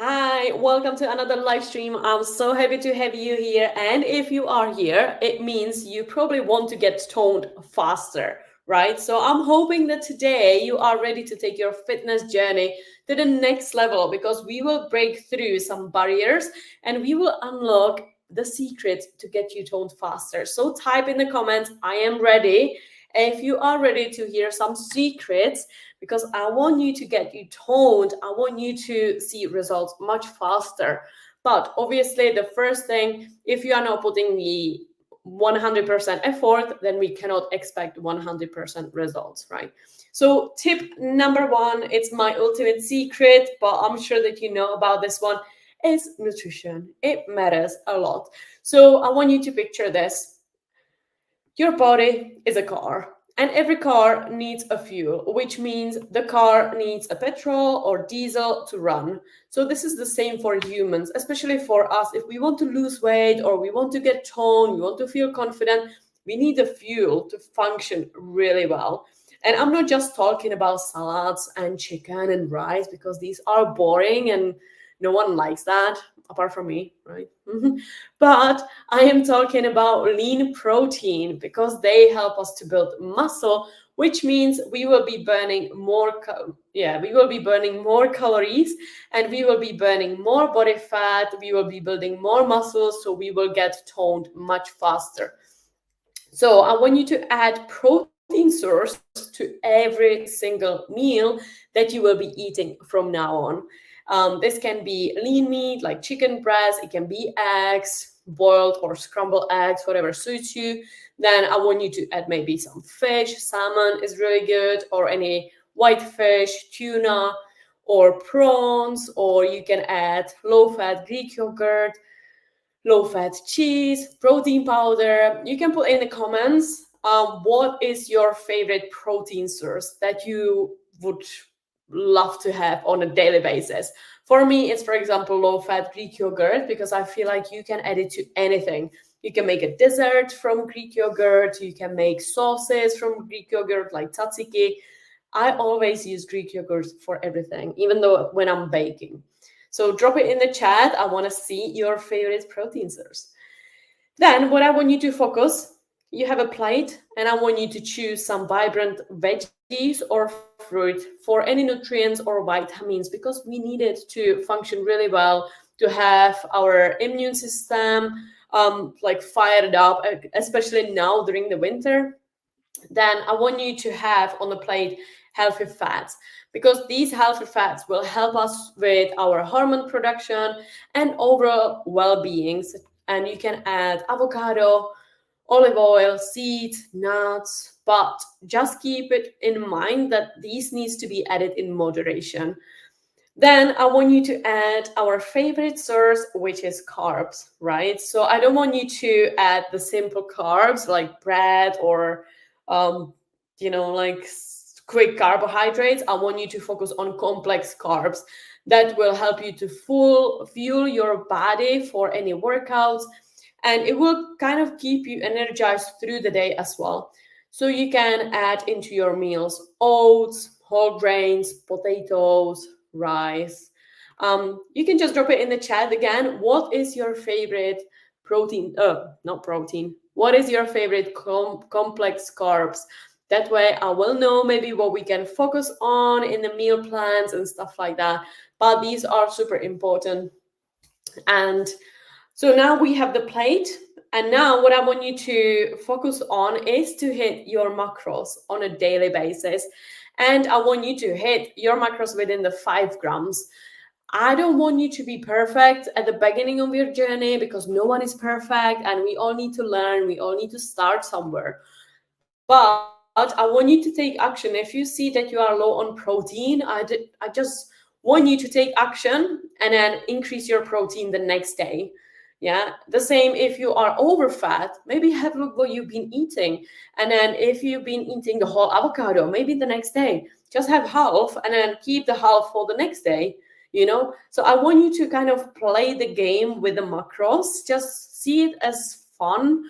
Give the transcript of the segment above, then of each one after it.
Hi, welcome to another live stream. I'm so happy to have you here. And if you are here, it means you probably want to get toned faster, right? So I'm hoping that today you are ready to take your fitness journey to the next level because we will break through some barriers and we will unlock the secret to get you toned faster. So type in the comments, I am ready. If you are ready to hear some secrets, because I want you to get you toned. I want you to see results much faster. But obviously, the first thing, if you are not putting the 100% effort, then we cannot expect 100% results, right? So, tip number one, it's my ultimate secret, but I'm sure that you know about this one, is nutrition. It matters a lot. So, I want you to picture this. Your body is a car, and every car needs a fuel, which means the car needs a petrol or diesel to run. So, this is the same for humans, especially for us. If we want to lose weight or we want to get toned, we want to feel confident, we need the fuel to function really well. And I'm not just talking about salads and chicken and rice because these are boring and no one likes that apart from me, right? But I am talking about lean protein because they help us to build muscle, which means we will be burning we will be burning more calories and we will be burning more body fat, we will be building more muscles, so we will get toned much faster. So I want you to add protein source to every single meal that you will be eating from now on. This can be lean meat like chicken breast, it can be eggs, boiled or scrambled eggs, whatever suits you. Then I want you to add maybe some fish, salmon is really good, or any white fish, tuna, or prawns, or you can add low fat Greek yogurt, low fat cheese, protein powder. You can put in the comments what is your favorite protein source that you would love to have on a daily basis. For me, it's for example low fat Greek yogurt because I feel like you can add it to anything. You can make a dessert from Greek yogurt, you can make sauces from Greek yogurt like tzatziki. I always use Greek yogurt for everything, even though when I'm baking. So drop it in the chat. I want to see your favorite protein source. Then what I want you to focus, you have a plate and I want you to choose some vibrant veggies or fruit for any nutrients or vitamins because we need it to function really well, to have our immune system like fired up, especially now during the winter. Then I want you to have on the plate healthy fats because these healthy fats will help us with our hormone production and overall well-being. And you can add avocado, olive oil, seeds, nuts, but just keep it in mind that these needs to be added in moderation. Then I want you to add our favorite source, which is carbs, right? So I don't want you to add the simple carbs like bread or, um, like quick carbohydrates. I want you to focus on complex carbs that will help you to fuel your body for any workouts, and it will kind of keep you energized through the day as well. So you can add into your meals oats, whole grains, potatoes, rice. You can just drop it in the chat again. What is your favorite protein? Not protein. What is your favorite complex carbs? That way I will know maybe what we can focus on in the meal plans and stuff like that. But these are super important. And so now we have the plate. And now what I want you to focus on is to hit your macros on a daily basis. And I want you to hit your macros within the 5 grams. I don't want you to be perfect at the beginning of your journey because no one is perfect and we all need to learn. We all need to start somewhere. But I want you to take action. If you see that you are low on protein, I just want you to take action and then increase your protein the next day. Yeah, the same if you are over fat, maybe have a look what you've been eating. And then if you've been eating the whole avocado, maybe the next day, just have half and then keep the half for the next day. So I want you to kind of play the game with the macros, just see it as fun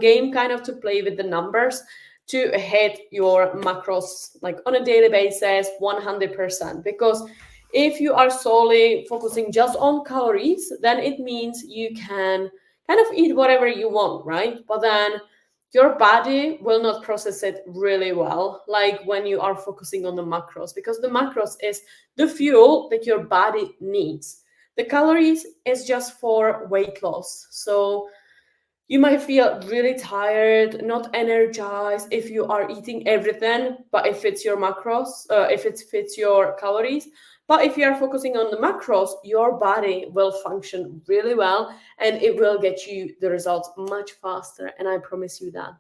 game kind of to play with the numbers to hit your macros like on a daily basis 100%, because If you are solely focusing just on calories, then it means you can kind of eat whatever you want, right? But then your body will not process it really well, like when you are focusing on the macros, because the macros is the fuel that your body needs. The calories is just for weight loss. So you might feel really tired, not energized if you are eating everything, but if it's your macros, if it fits your calories. But if you are focusing on the macros, your body will function really well and it will get you the results much faster. And I promise you that.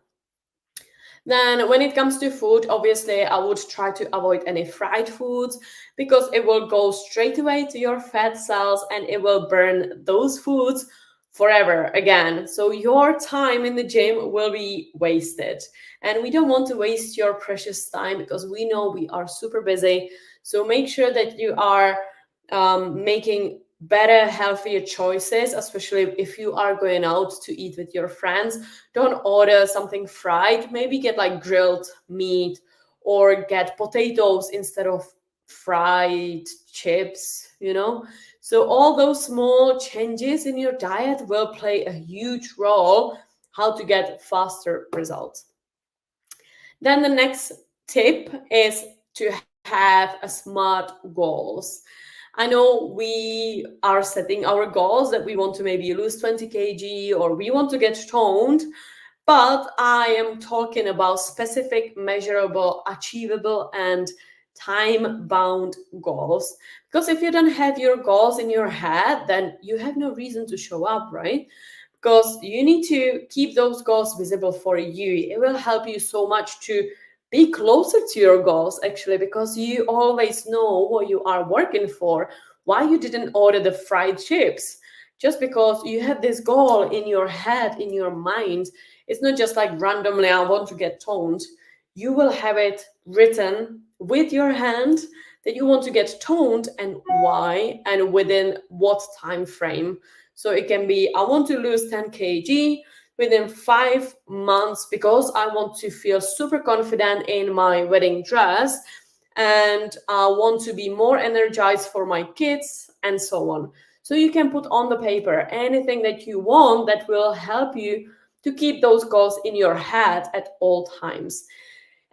Then, when it comes to food, obviously, I would try to avoid any fried foods because it will go straight away to your fat cells and it will burn those foods forever again. So, your time in the gym will be wasted. And we don't want to waste your precious time because we know we are super busy. So, make sure that you are making better, healthier choices, especially if you are going out to eat with your friends. Don't order something fried. Maybe get like grilled meat or get potatoes instead of fried chips. So all those small changes in your diet will play a huge role how to get faster results. Then the next tip is to have a smart goals. I know we are setting our goals that we want to maybe lose 20 kg or we want to get toned, but I am talking about specific, measurable, achievable, and time bound goals. Because if you don't have your goals in your head, then you have no reason to show up, right? Because you need to keep those goals visible for you. It will help you so much to be closer to your goals, actually, because you always know what you are working for. Why you didn't order the fried chips? Just because you have this goal in your head, in your mind. It's not just like randomly, I want to get toned. You will have it written with your hand that you want to get toned and why and within what time frame. So it can be, I want to lose 10 kg within 5 months because I want to feel super confident in my wedding dress and I want to be more energized for my kids and so on. So you can put on the paper anything that you want that will help you to keep those goals in your head at all times.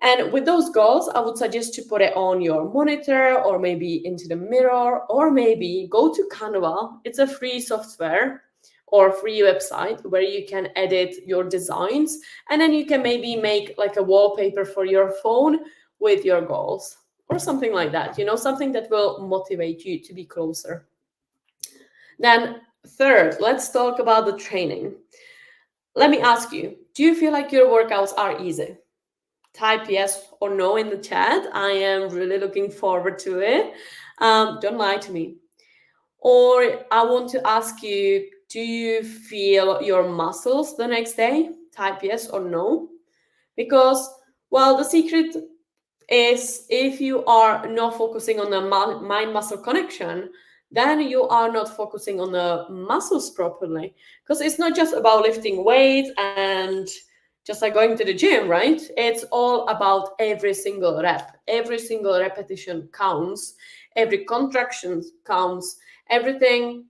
And with those goals, I would suggest to put it on your monitor or maybe into the mirror or maybe go to Canva. It's a free software or free website where you can edit your designs and then you can maybe make like a wallpaper for your phone with your goals or something like that, something that will motivate you to be closer. Then third, let's talk about the training. Let me ask you, do you feel like your workouts are easy? Type yes or no in the chat. I am really looking forward to it. Don't lie to me. Or I want to ask you, do you feel your muscles the next day? Type yes or no. Because, well, the secret is if you are not focusing on the mind muscle connection, then you are not focusing on the muscles properly. Because it's not just about lifting weights and just like going to the gym, right? It's all about every single rep. Every single repetition counts. Every contraction counts. Everything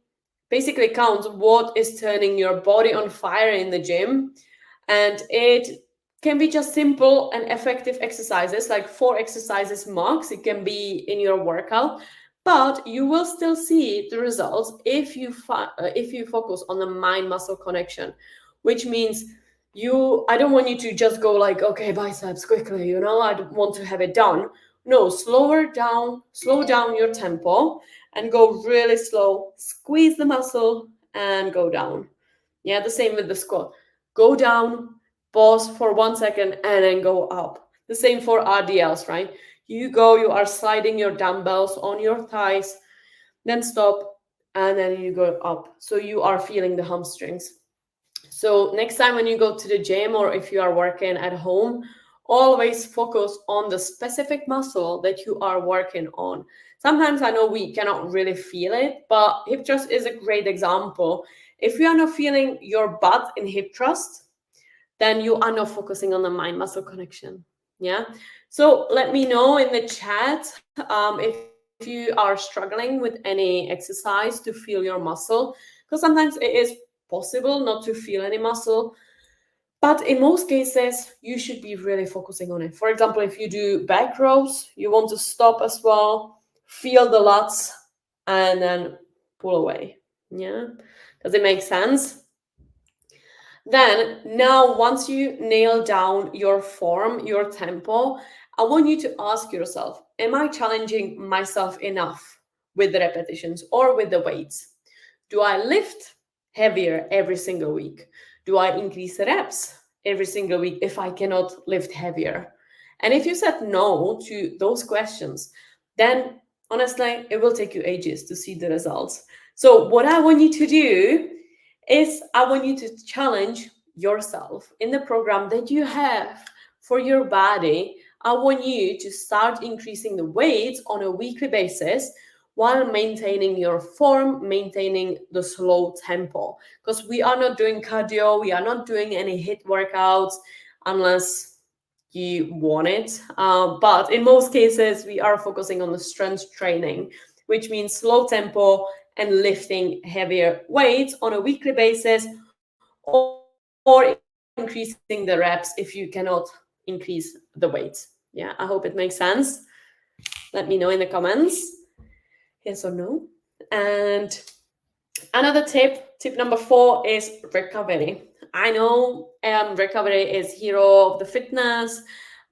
basically counts what is turning your body on fire in the gym. And it can be just simple and effective exercises, like 4 exercises max. It can be in your workout, but you will still see the results if you focus on the mind muscle connection, which means I don't want you to just go like, okay, biceps quickly, I don't want to have it done. No, slow down your tempo and go really slow, squeeze the muscle and go down. Yeah, the same with the squat. Go down, pause for 1 second, and then go up. The same for RDLs, right? You are sliding your dumbbells on your thighs, then stop, and then you go up. So you are feeling the hamstrings. So next time when you go to the gym or if you are working at home, always focus on the specific muscle that you are working on. Sometimes I know we cannot really feel it, but hip thrust is a great example. If you are not feeling your butt in hip thrust, then you are not focusing on the mind muscle connection. Yeah. So let me know in the chat if you you are struggling with any exercise to feel your muscle, because sometimes it is possible not to feel any muscle, but in most cases, you should be really focusing on it. For example, if you do back rows, you want to stop as well, feel the lats, and then pull away. Yeah. Does it make sense? Then, now once you nail down your form, your tempo, I want you to ask yourself, am I challenging myself enough with the repetitions or with the weights? Do I lift heavier every single week? Do I increase the reps every single week if I cannot lift heavier? And if you said no to those questions, then honestly, it will take you ages to see the results. So, what I want you to do is I want you to challenge yourself in the program that you have for your body. I want you to start increasing the weights on a weekly basis while maintaining your form, maintaining the slow tempo. Because we are not doing cardio, we are not doing any HIIT workouts unless you want it. But in most cases, we are focusing on the strength training, which means slow tempo and lifting heavier weights on a weekly basis, or increasing the reps if you cannot increase the weight. Yeah, I hope it makes sense. Let me know in the comments, yes or no. And another tip number 4 is recovery. I know recovery is hero of the fitness.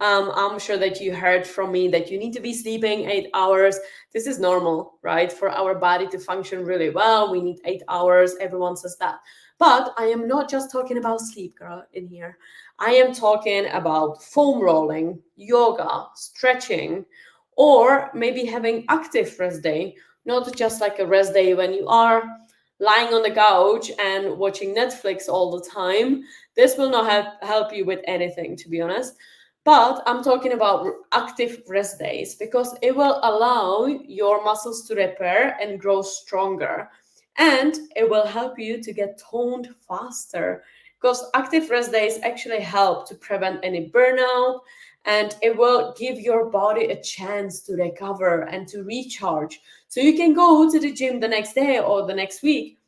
I'm sure that you heard from me that you need to be sleeping 8 hours. This is normal, right? For our body to function really well, we need 8 hours. Everyone says that. But I am not just talking about sleep, girl, in here. I am talking about foam rolling, yoga, stretching, or maybe having active rest day, not just like a rest day when you are lying on the couch and watching Netflix all the time. This will not help you with anything, to be honest. But I'm talking about active rest days because it will allow your muscles to repair and grow stronger. And it will help you to get toned faster because active rest days actually help to prevent any burnout, and it will give your body a chance to recover and to recharge. So you can go to the gym the next day or the next week,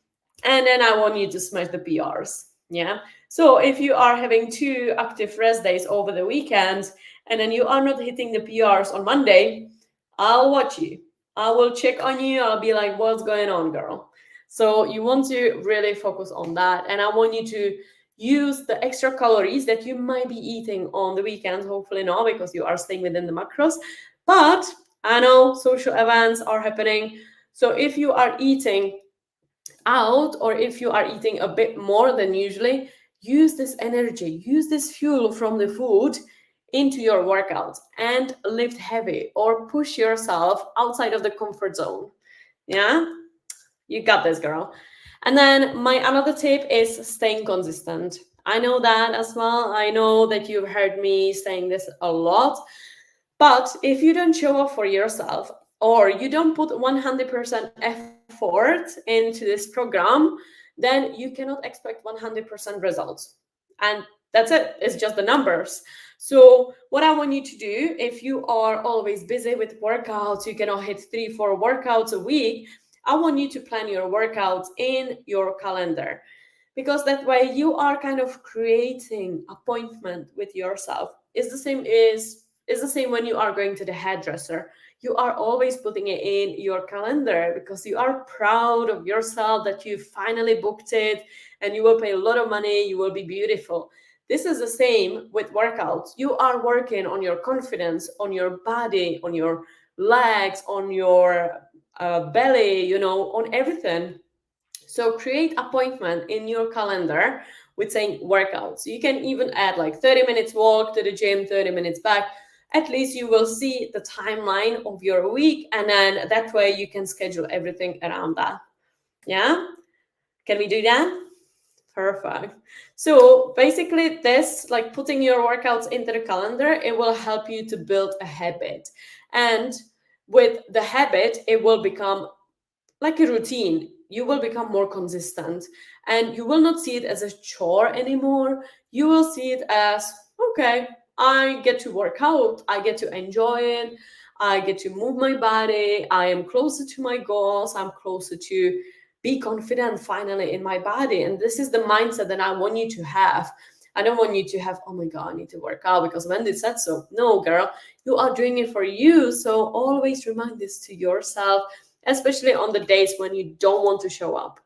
and then I want you to smash the PRs. Yeah. So if you are having 2 active rest days over the weekend and then you are not hitting the PRs on Monday, I'll watch you. I will check on you. I'll be like, what's going on, girl? So you want to really focus on that. And I want you to use the extra calories that you might be eating on the weekends. Hopefully not, because you are staying within the macros. But I know social events are happening. So if you are eating out, or if you are eating a bit more than usually, use this energy, use this fuel from the food into your workouts and lift heavy or push yourself outside of the comfort zone. Yeah, you got this, girl. And then my another tip is staying consistent. I know that as well. I know that you've heard me saying this a lot. But if you don't show up for yourself, or you don't put 100% effort into this program, then you cannot expect 100% results. And that's it, it's just the numbers. So, what I want you to do, if you are always busy with workouts, you cannot hit 3-4 workouts a week, I want you to plan your workouts in your calendar, because that way you are kind of creating appointment with yourself. Is the same when you are going to the hairdresser. You are always putting it in your calendar because you are proud of yourself that you finally booked it, and you will pay a lot of money, you will be beautiful. This is the same with workouts. You are working on your confidence, on your body, on your legs, on your belly, on everything. So create appointment in your calendar with saying workouts. You can even add like 30 minutes walk to the gym, 30 minutes back. At least you will see the timeline of your week, and then that way you can schedule everything around that. Yeah? Can we do that? Perfect. So basically this, like putting your workouts into the calendar, it will help you to build a habit. And with the habit, it will become like a routine. You will become more consistent, and you will not see it as a chore anymore. You will see it as, okay, I get to work out, I get to enjoy it, I get to move my body, I am closer to my goals, I'm closer to be confident finally in my body. And this is the mindset that I want you to have. I don't want you to have, oh my God, I need to work out because Wendy said so. No, girl, you are doing it for you. So always remind this to yourself, especially on the days when you don't want to show up.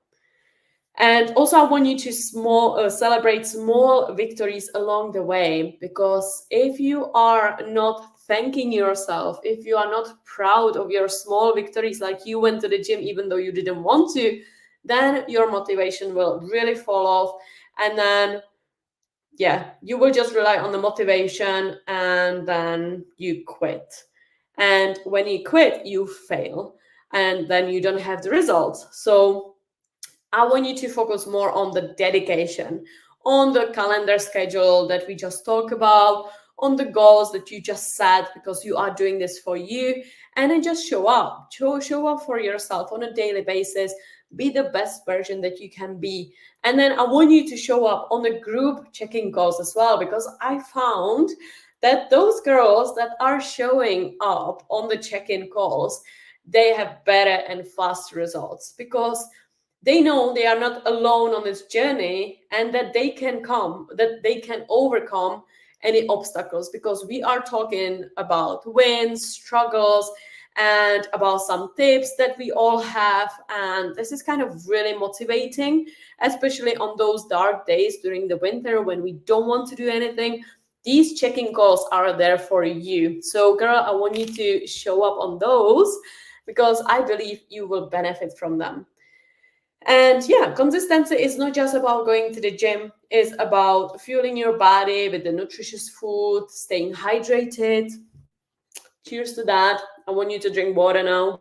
And also, I want you to celebrate small victories along the way, because if you are not thanking yourself, if you are not proud of your small victories, like you went to the gym even though you didn't want to, then your motivation will really fall off. And then, yeah, you will just rely on the motivation and then you quit. And when you quit, you fail and then you don't have the results. So, I want you to focus more on the dedication, on the calendar schedule that we just talked about, on the goals that you just set because you are doing this for you, and then just show up. Show up for yourself on a daily basis. Be the best version that you can be. And then I want you to show up on the group checking goals as well, because I found that those girls that are showing up on the check-in calls, they have better and faster results because they know they are not alone on this journey, and that they can overcome any obstacles, because we are talking about wins, struggles, and about some tips that we all have. And this is kind of really motivating, especially on those dark days during the winter when we don't want to do anything. These checking calls are there for you. So, girl, I want you to show up on those because I believe you will benefit from them. And yeah, consistency is not just about going to the gym, it's about fueling your body with the nutritious food, staying hydrated. Cheers to that. I want you to drink water now.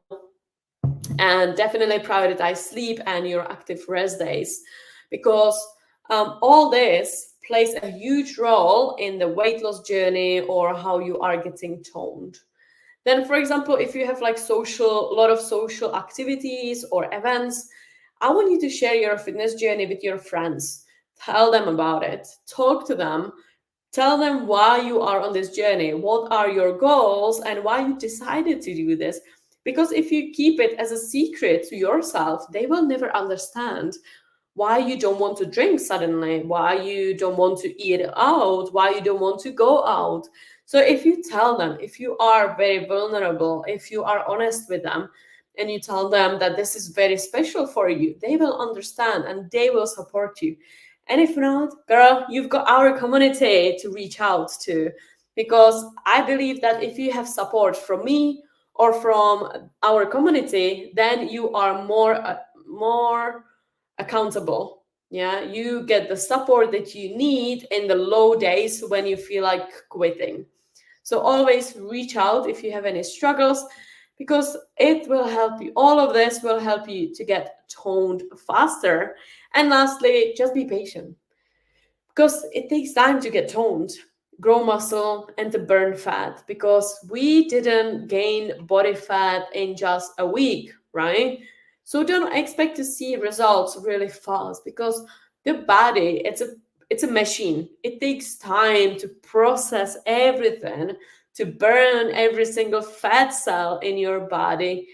And definitely prioritize sleep and your active rest days, because all this plays a huge role in the weight loss journey or how you are getting toned. Then, for example, if you have like a lot of social activities or events, I want you to share your fitness journey with your friends. Tell them about it. Talk to them. Tell them why you are on this journey. What are your goals and why you decided to do this? Because if you keep it as a secret to yourself, they will never understand why you don't want to drink suddenly, why you don't want to eat out, why you don't want to go out. So if you tell them, if you are very vulnerable, if you are honest with them, and you tell them that this is very special for you, they will understand and they will support you. And if not, girl, you've got our community to reach out to, because I believe that if you have support from me or from our community, then you are more accountable. Yeah, you get the support that you need in the low days when you feel like quitting. So always reach out if you have any struggles, because it will help you. All of this will help you to get toned faster. And lastly, just be patient, because it takes time to get toned, grow muscle, and to burn fat, because we didn't gain body fat in just a week, right? So don't expect to see results really fast, because the body, it's a machine. It takes time to process everything, to burn every single fat cell in your body.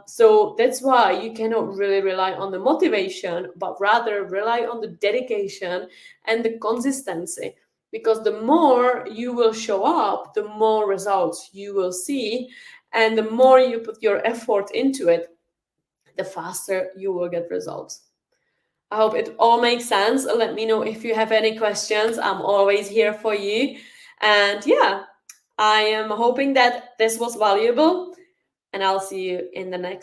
So that's why you cannot really rely on the motivation, but rather rely on the dedication and the consistency. Because the more you will show up, the more results you will see. And the more you put your effort into it, the faster you will get results. I hope it all makes sense. Let me know if you have any questions. I'm always here for you. And yeah, I am hoping that this was valuable, and I'll see you in the next